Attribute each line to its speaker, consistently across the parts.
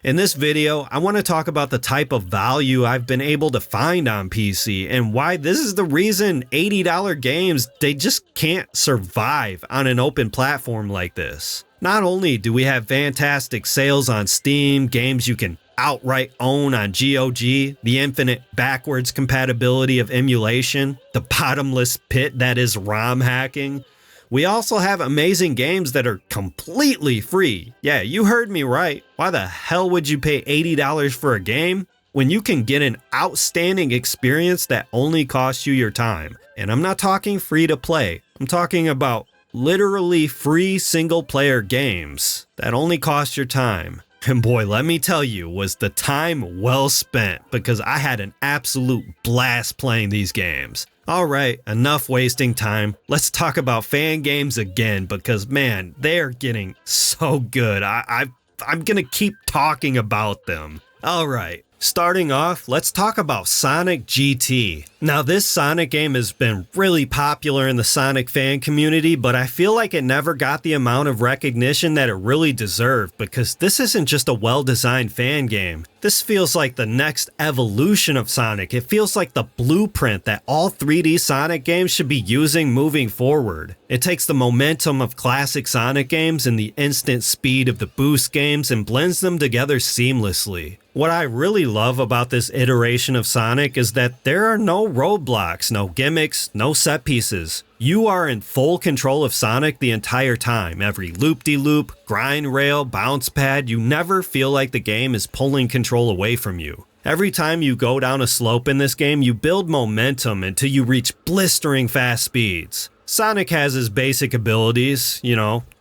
Speaker 1: In this video, I want to talk about the type of value I've been able to find on PC and why this is the reason $80 games, they just can't survive on an open platform like this. Not only do we have fantastic sales on Steam, games you can outright own on GOG, the infinite backwards compatibility of emulation, the bottomless pit that is ROM hacking, we also have amazing games that are completely free. Yeah, you heard me right. Why the hell would you pay $80 for a game when you can get an outstanding experience that only costs you your time? And I'm not talking free to play. I'm talking about literally free single player games that only cost your time. And boy, let me tell you, was the time well spent, because I had an absolute blast playing these games. Alright, enough wasting time. Let's talk about fan games again, because man, they're getting so good. I'm gonna keep talking about them. Alright. Starting off, let's talk about Sonic GT. Now, this Sonic game has been really popular in the Sonic fan community, but I feel like it never got the amount of recognition that it really deserved, because this isn't just a well-designed fan game. This feels like the next evolution of Sonic. It feels like the blueprint that all 3D Sonic games should be using moving forward. It takes the momentum of classic Sonic games and the instant speed of the Boost games and blends them together seamlessly. What I really love about this iteration of Sonic is that there are no roadblocks, no gimmicks, no set pieces. You are in full control of Sonic the entire time. Every loop-de-loop, grind rail, bounce pad, you never feel like the game is pulling control away from you. Every time you go down a slope in this game, you build momentum until you reach blistering fast speeds. Sonic has his basic abilities,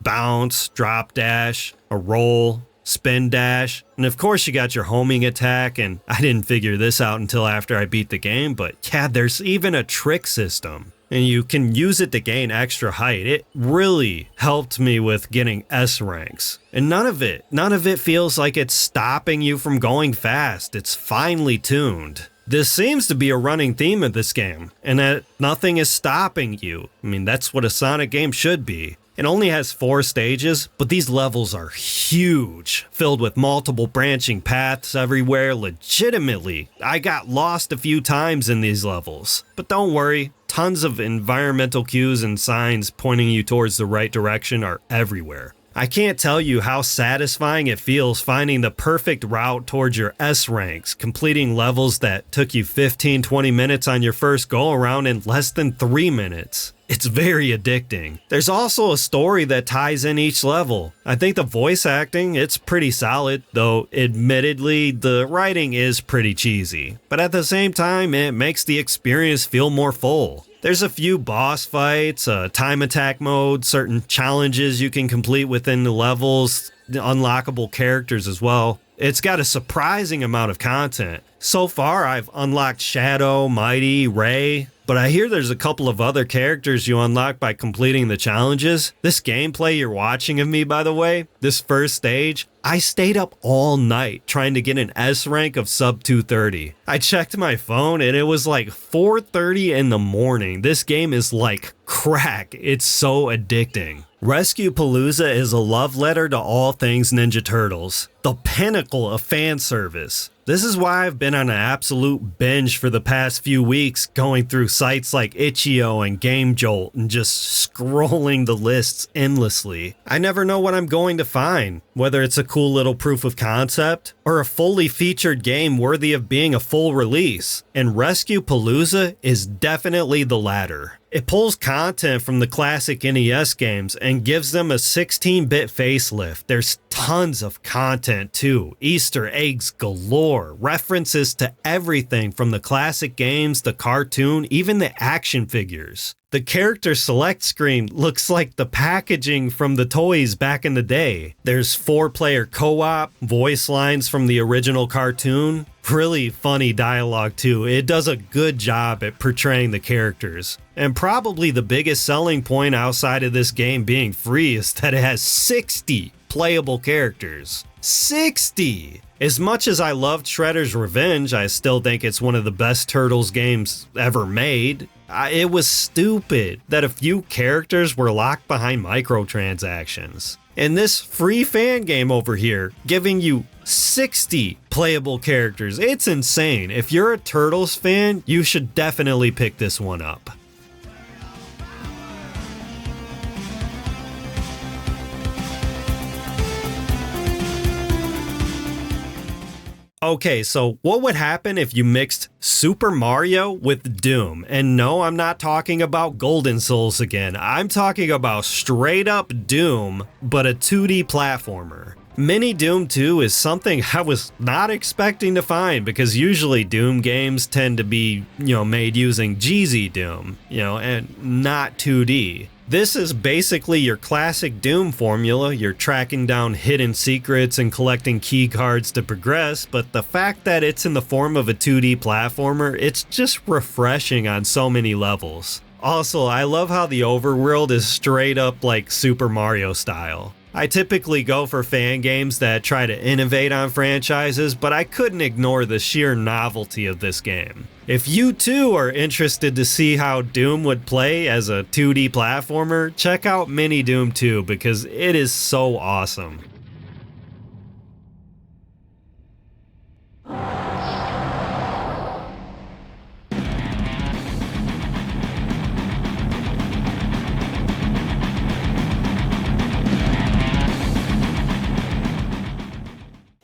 Speaker 1: bounce, drop dash, a roll, spin dash, and of course you got your homing attack, and I didn't figure this out until after I beat the game, but yeah, there's even a trick system, and you can use it to gain extra height. It really helped me with getting S ranks, and none of it feels like it's stopping you from going fast. It's finely tuned. This seems to be a running theme of this game, and that nothing is stopping you. I mean, that's what a Sonic game should be. It only has 4 stages, but these levels are huge, filled with multiple branching paths everywhere. Legitimately, I got lost a few times in these levels. But don't worry, tons of environmental cues and signs pointing you towards the right direction are everywhere. I can't tell you how satisfying it feels finding the perfect route towards your S ranks, completing levels that took you 15-20 minutes on your first go around in less than 3 minutes. It's very addicting. There's also a story that ties in each level. I think the voice acting, it's pretty solid, though admittedly the writing is pretty cheesy. But at the same time, it makes the experience feel more full. There's a few boss fights, a time attack mode, certain challenges you can complete within the levels, unlockable characters as well. It's got a surprising amount of content. So far, I've unlocked Shadow, Mighty, Ray, but I hear there's a couple of other characters you unlock by completing the challenges. This gameplay you're watching of me, by the way, this first stage, I stayed up all night trying to get an S rank of sub 230. I checked my phone and it was like 4:30 in the morning. This game is like crack. It's so addicting. Rescue Palooza is a love letter to all things Ninja Turtles, the pinnacle of fan service. This is why I've been on an absolute binge for the past few weeks, going through sites like Itch.io and GameJolt and just scrolling the lists endlessly. I never know what I'm going to find, whether it's a cool little proof of concept or a fully featured game worthy of being a full release. And Rescue Palooza is definitely the latter. It pulls content from the classic NES games and gives them a 16-bit facelift. There's tons of content too, Easter eggs galore, references to everything from the classic games, the cartoon, even the action figures. The character select screen looks like the packaging from the toys back in the day. There's 4-player co-op, voice lines from the original cartoon. Really funny dialogue too. It does a good job at portraying the characters. And probably the biggest selling point outside of this game being free is that it has 60 playable characters. 60! As much as I loved Shredder's Revenge, I still think it's one of the best Turtles games ever made. It was stupid that a few characters were locked behind microtransactions. And this free fan game over here, giving you 60 playable characters. It's insane. If you're a Turtles fan, you should definitely pick this one up. Okay, so what would happen if you mixed Super Mario with Doom? And no, I'm not talking about Golden Souls again. I'm talking about straight up Doom, but a 2D platformer. Mini Doom 2 is something I was not expecting to find because usually Doom games tend to be, made using GZ Doom, and not 2D. This is basically your classic Doom formula. You're tracking down hidden secrets and collecting key cards to progress, but the fact that it's in the form of a 2D platformer, it's just refreshing on so many levels. Also, I love how the overworld is straight up like Super Mario style. I typically go for fan games that try to innovate on franchises, but I couldn't ignore the sheer novelty of this game. If you too are interested to see how Doom would play as a 2D platformer, check out Mini Doom 2 because it is so awesome.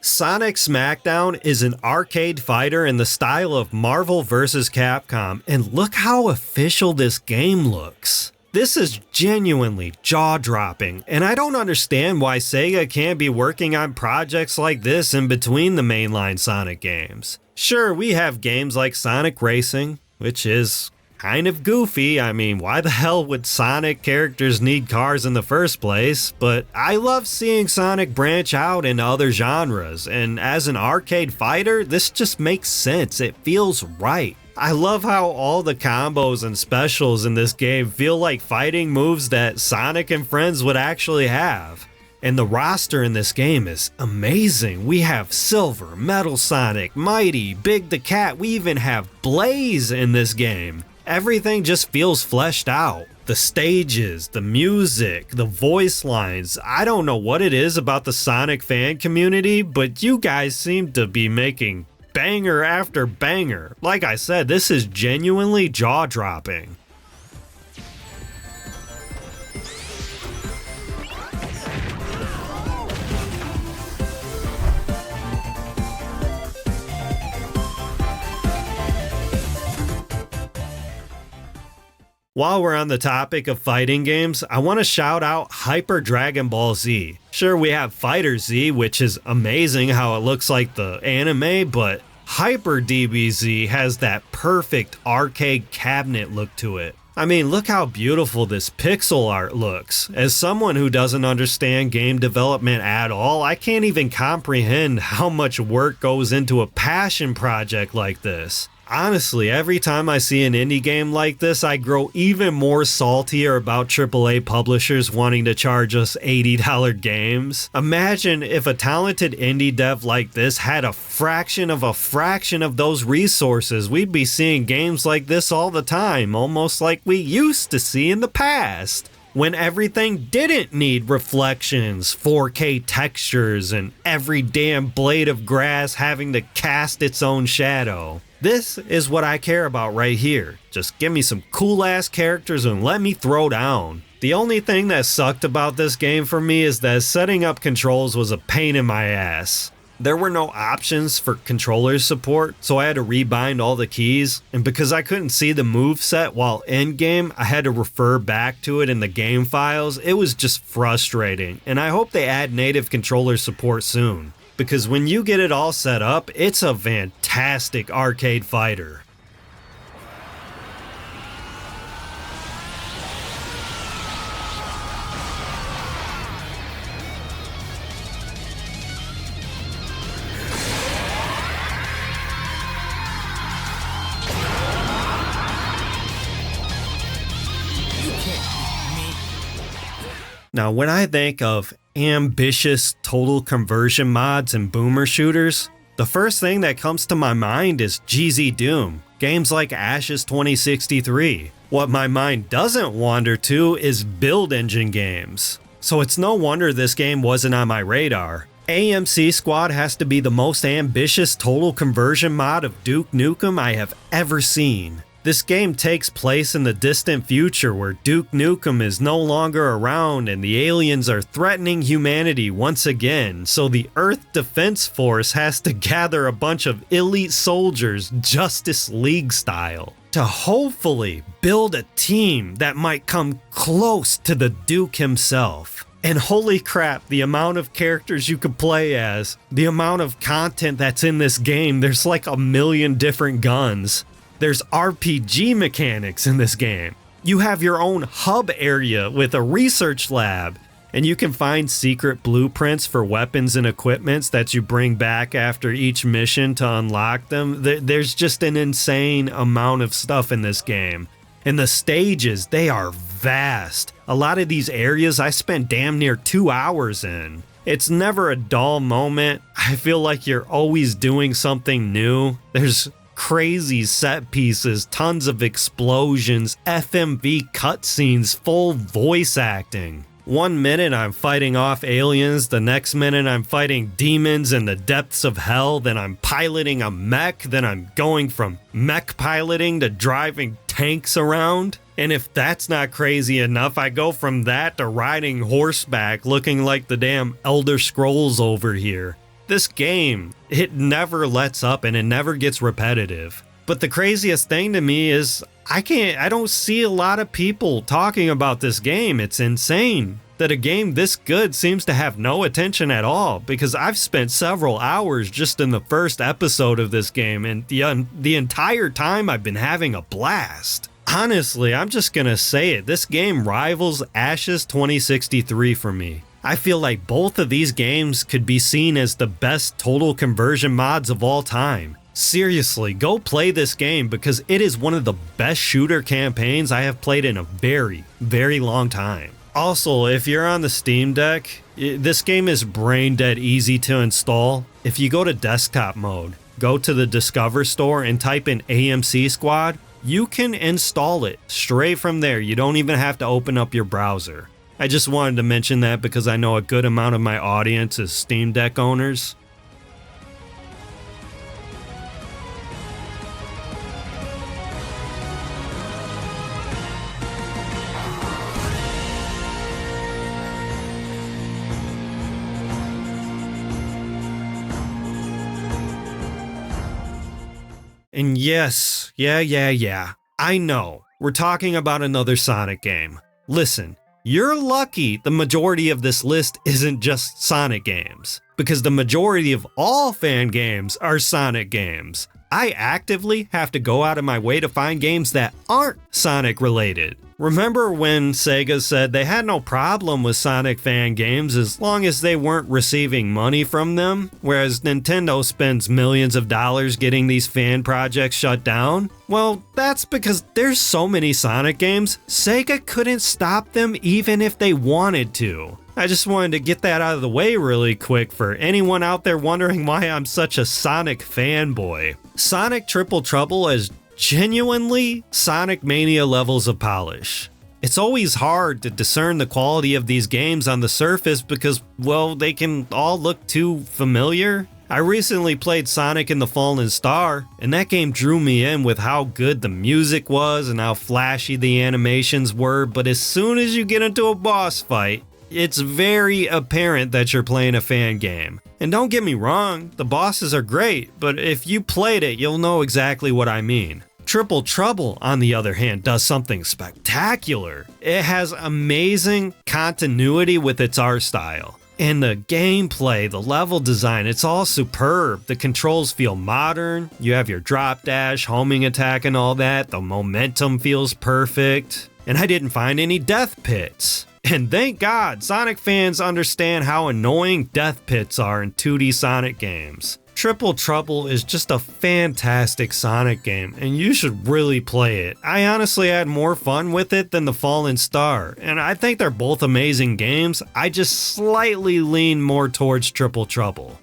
Speaker 1: Sonic Smackdown is an arcade fighter in the style of Marvel vs. Capcom, and look how official this game looks. This is genuinely jaw-dropping, and I don't understand why Sega can't be working on projects like this in between the mainline Sonic games. Sure, we have games like Sonic Racing, which is kind of goofy. I mean, why the hell would Sonic characters need cars in the first place? But I love seeing Sonic branch out into other genres, and as an arcade fighter, this just makes sense. It feels right. I love how all the combos and specials in this game feel like fighting moves that Sonic and friends would actually have. And the roster in this game is amazing. We have Silver, Metal Sonic, Mighty, Big the Cat, we even have Blaze in this game. Everything just feels fleshed out. The stages, the music, the voice lines. I don't know what it is about the Sonic fan community, but you guys seem to be making banger after banger. Like I said, this is genuinely jaw-dropping. While we're on the topic of fighting games, I want to shout out Hyper Dragon Ball Z. Sure, we have Fighter Z, which is amazing how it looks like the anime, but Hyper DBZ has that perfect arcade cabinet look to it. I mean, look how beautiful this pixel art looks. As someone who doesn't understand game development at all, I can't even comprehend how much work goes into a passion project like this. Honestly, every time I see an indie game like this, I grow even more saltier about AAA publishers wanting to charge us $80 games. Imagine if a talented indie dev like this had a fraction of those resources. We'd be seeing games like this all the time, almost like we used to see in the past, when everything didn't need reflections, 4K textures, and every damn blade of grass having to cast its own shadow. This is what I care about right here. Just give me some cool ass characters and let me throw down. The only thing that sucked about this game for me is that setting up controls was a pain in my ass. There were no options for controller support, so I had to rebind all the keys, and because I couldn't see the moveset while in-game, I had to refer back to it in the game files. It was just frustrating, and I hope they add native controller support soon, because when you get it all set up, it's a fantastic arcade fighter. Now, when I think of ambitious total conversion mods and boomer shooters, the first thing that comes to my mind is GZ Doom, games like Ashes 2063. What my mind doesn't wander to is build engine games. so it's no wonder this game wasn't on my radar. AMC Squad has to be the most ambitious total conversion mod of Duke Nukem I have ever seen. This game takes place in the distant future where Duke Nukem is no longer around and the aliens are threatening humanity once again, so the Earth Defense Force has to gather a bunch of elite soldiers Justice League style to hopefully build a team that might come close to the Duke himself. And holy crap, the amount of characters you could play as, the amount of content that's in this game, there's like a million different guns. There's RPG mechanics in this game. You have your own hub area with a research lab, and you can find secret blueprints for weapons and equipments that you bring back after each mission to unlock them. There's just an insane amount of stuff in this game. And the stages, they are vast. A lot of these areas I spent damn near 2 hours in. It's never a dull moment. I feel like you're always doing something new. There's crazy set pieces, tons of explosions, FMV cutscenes, full voice acting. 1 minute I'm fighting off aliens, the next minute I'm fighting demons in the depths of hell, then I'm piloting a mech, then I'm going from mech piloting to driving tanks around. And if that's not crazy enough, I go from that to riding horseback looking like the damn Elder Scrolls over here. This game, it never lets up and it never gets repetitive. But the craziest thing to me is I don't see a lot of people talking about this game. It's insane that a game this good seems to have no attention at all, because I've spent several hours just in the first episode of this game, and the entire time I've been having a blast. Honestly, I'm just gonna say it, this game rivals Ashes 2063 for me. I feel like both of these games could be seen as the best total conversion mods of all time. Seriously, go play this game because it is one of the best shooter campaigns I have played in a very, very long time. Also, if you're on the Steam Deck, this game is brain dead easy to install. If you go to desktop mode, go to the Discover store and type in AMC Squad, you can install it straight from there. You don't even have to open up your browser. I just wanted to mention that because I know a good amount of my audience is Steam Deck owners. And yes, yeah, I know, we're talking about another Sonic game. Listen, you're lucky the majority of this list isn't just Sonic games, because the majority of all fan games are Sonic games. I actively have to go out of my way to find games that aren't Sonic related. Remember when Sega said they had no problem with Sonic fan games as long as they weren't receiving money from them, whereas Nintendo spends millions of dollars getting these fan projects shut down? Well, that's because there's so many Sonic games, Sega couldn't stop them even if they wanted to. I just wanted to get that out of the way really quick for anyone out there wondering why I'm such a Sonic fanboy. Sonic Triple Trouble is genuinely Sonic Mania levels of polish. It's always hard to discern the quality of these games on the surface because, well, they can all look too familiar. I recently played Sonic and the Fallen Star, and that game drew me in with how good the music was and how flashy the animations were, but as soon as you get into a boss fight, it's very apparent that you're playing a fan game. And don't get me wrong, the bosses are great, but if you played it, you'll know exactly what I mean. Triple Trouble, on the other hand, does something spectacular. It has amazing continuity with its art style. And the gameplay, the level design, it's all superb. The controls feel modern, you have your drop dash, homing attack and all that, the momentum feels perfect. And I didn't find any death pits. And thank God, Sonic fans understand how annoying death pits are in 2D Sonic games. Triple Trouble is just a fantastic Sonic game, and you should really play it. I honestly had more fun with it than The Fallen Star, and I think they're both amazing games. I just slightly lean more towards Triple Trouble.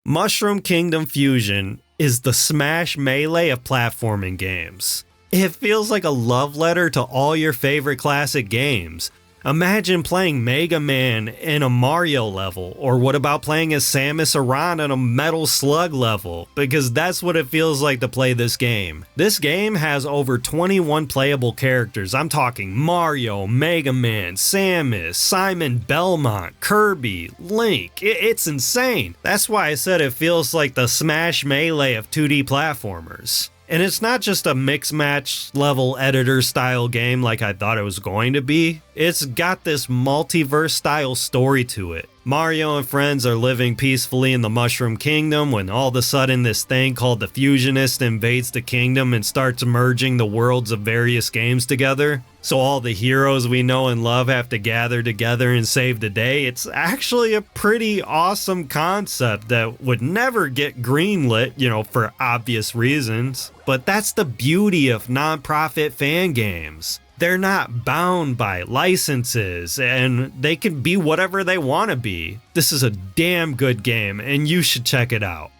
Speaker 1: Mushroom Kingdom Fusion is the Smash Melee of platforming games. It feels like a love letter to all your favorite classic games. Imagine playing Mega Man in a Mario level, or what about playing as Samus Aran in a Metal Slug level? Because that's what it feels like to play this game. This game has over 21 playable characters. I'm talking Mario, Mega Man, Samus, Simon Belmont, Kirby, Link. It's insane. That's why I said it feels like the Smash Melee of 2D platformers. And it's not just a mix match level editor style game like I thought it was going to be. It's got this multiverse style story to it. Mario and friends are living peacefully in the Mushroom Kingdom when all of a sudden this thing called the Fusionist invades the kingdom and starts merging the worlds of various games together. So all the heroes we know and love have to gather together and save the day. It's actually a pretty awesome concept that would never get greenlit, for obvious reasons. But that's the beauty of non-profit fan games. They're not bound by licenses, and they can be whatever they want to be. This is a damn good game, and you should check it out.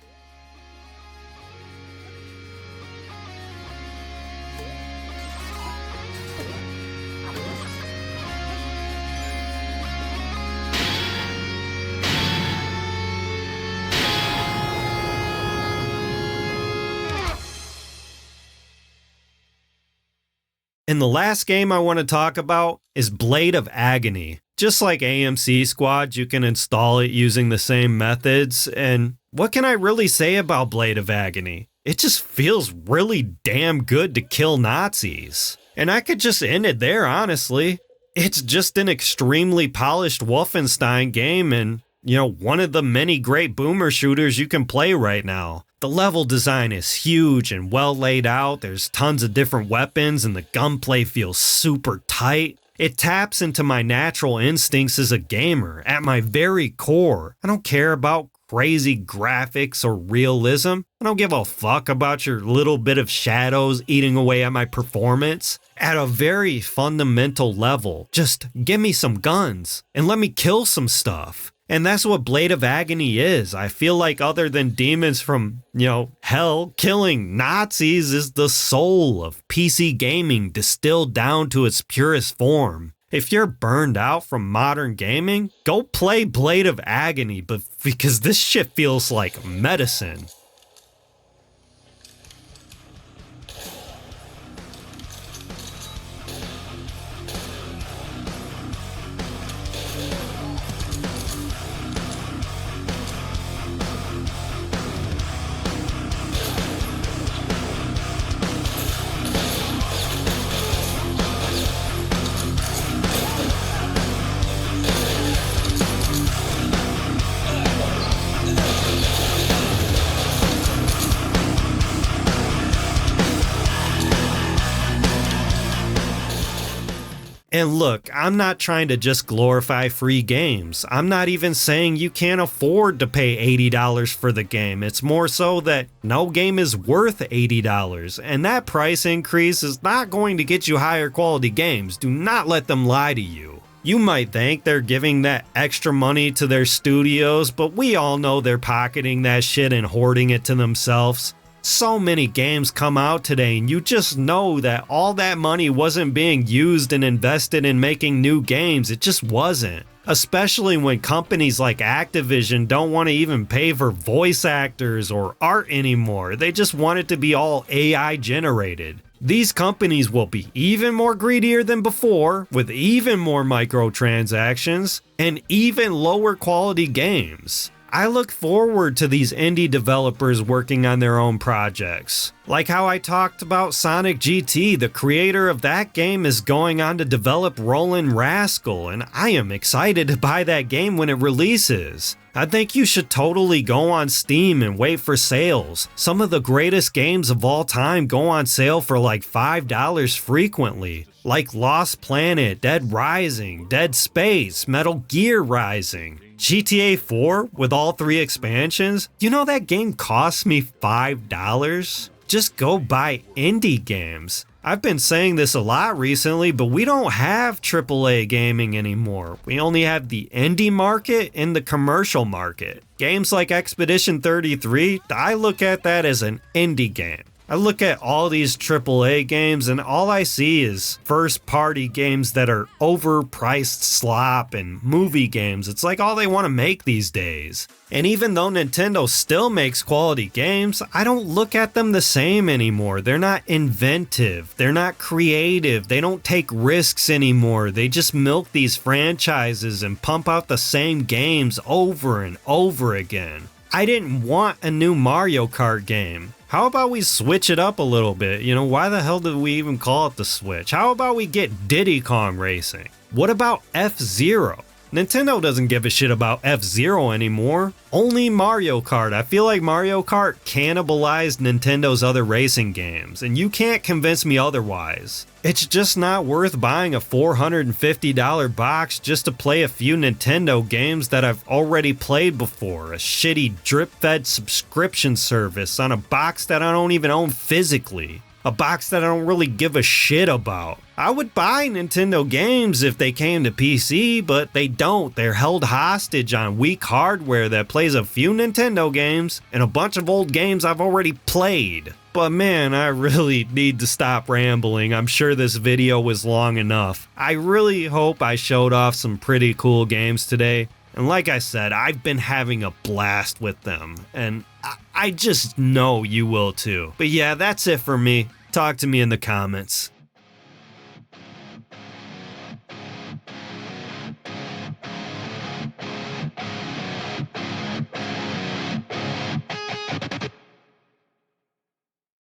Speaker 1: And the last game I want to talk about is Blade of Agony. Just like AMC Squad, you can install it using the same methods. And what can I really say about Blade of Agony? It just feels really damn good to kill Nazis. And I could just end it there, honestly. It's just an extremely polished Wolfenstein game and, one of the many great boomer shooters you can play right now. The level design is huge and well laid out. There's tons of different weapons and the gunplay feels super tight. It taps into my natural instincts as a gamer at my very core. I don't care about crazy graphics or realism. I don't give a fuck about your little bit of shadows eating away at my performance. At a very fundamental level, just give me some guns and let me kill some stuff. And that's what Blade of Agony is. I feel like other than demons from, hell, killing Nazis is the soul of PC gaming distilled down to its purest form. If you're burned out from modern gaming, go play Blade of Agony, but because this shit feels like medicine. And look, I'm not trying to just glorify free games. I'm not even saying you can't afford to pay $80 for the game. It's more so that no game is worth $80, and that price increase is not going to get you higher quality games. Do not let them lie to you. You might think they're giving that extra money to their studios, but we all know they're pocketing that shit and hoarding it to themselves. So many games come out today and you just know that all that money wasn't being used and invested in making new games. It just wasn't. Especially when companies like Activision don't want to even pay for voice actors or art anymore. They just want it to be all AI generated. These companies will be even more greedier than before, with even more microtransactions and even lower quality games. I look forward to these indie developers working on their own projects. Like how I talked about Sonic GT, the creator of that game is going on to develop Roland Rascal, and I am excited to buy that game when it releases. I think you should totally go on Steam and wait for sales. Some of the greatest games of all time go on sale for like $5 frequently. Like Lost Planet, Dead Rising, Dead Space, Metal Gear Rising. GTA 4 with all 3 expansions? You know that game cost me $5? Just go buy indie games. I've been saying this a lot recently, but we don't have AAA gaming anymore. We only have the indie market and the commercial market. Games like Expedition 33, I look at that as an indie game. I look at all these AAA games and all I see is first-party games that are overpriced slop and movie games. It's like all they want to make these days. And even though Nintendo still makes quality games, I don't look at them the same anymore. They're not inventive. They're not creative. They don't take risks anymore. They just milk these franchises and pump out the same games over and over again. I didn't want a new Mario Kart game. How about we switch it up a little bit? You know, why the hell did we even call it the Switch? How about we get Diddy Kong Racing? What about F-Zero? Nintendo doesn't give a shit about F-Zero anymore. Only Mario Kart. I feel like Mario Kart cannibalized Nintendo's other racing games, and you can't convince me otherwise. It's just not worth buying a $450 box just to play a few Nintendo games that I've already played before. A shitty drip-fed subscription service on a box that I don't even own physically. A box that I don't really give a shit about. I would buy Nintendo games if they came to PC, but they don't. They're held hostage on weak hardware that plays a few Nintendo games and a bunch of old games I've already played. But man, I really need to stop rambling. I'm sure this video was long enough. I really hope I showed off some pretty cool games today. And like I said, I've been having a blast with them. And I just know you will too. But yeah, that's it for me. Talk to me in the comments.